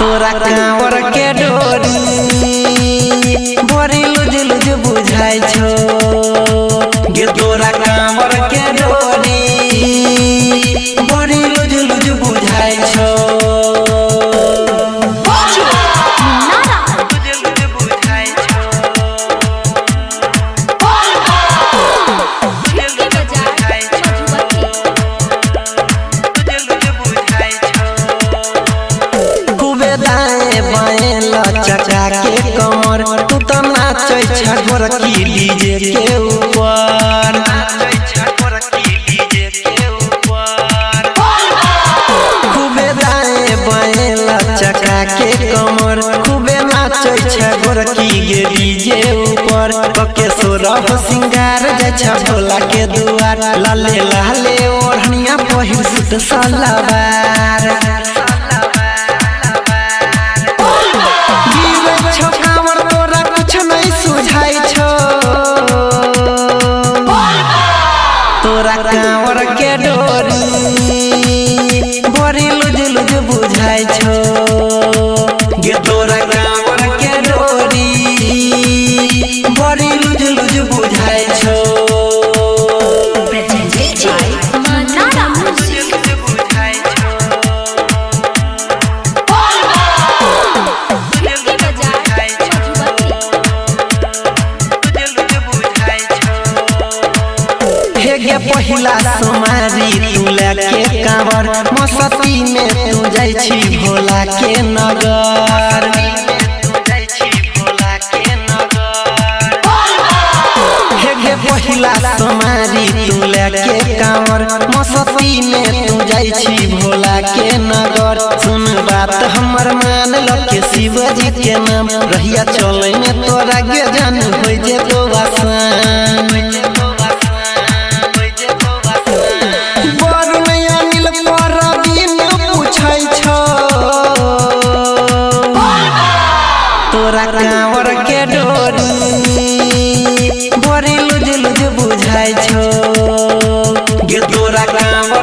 तोरा कांवर के डोरी बड़ी लुज लुज बुझाई छो गे तोरा कांवर के डोरी बड़ी लुज लुज बुझाई छो चचा के कमर तू तो नाचे छठवर की डीजे के ऊपर खूबे दाएं बाएं चचा के कमर खूबे नाचे छठवर की गे डीजे ऊपर पके सोरह सिंगार जा भोला के दुआर लाले लाले ओढ़निया पहिर सुत सलवार तोरा कांवर के डोरी बड़ी लुज लुज बुझाई छो गे तोरा कांवर के डोरी बड़ी लुज लुज बुझाई छो गे पहिला सोमारी तू लेके कांवर मस्ती में तू जाई छी भोला के नगर गे पहिला सोमारी तू लेके कांवर मस्ती में तू जाई छी भोला के नगर सुन बात हमर मान लो के शिवजी के नाम रहिया चले में तोरा गे जान होई जे तो आसान तोरा कांवर के डोरी बड़ी लुज लुज बुझाई छो गे तोरा कांवर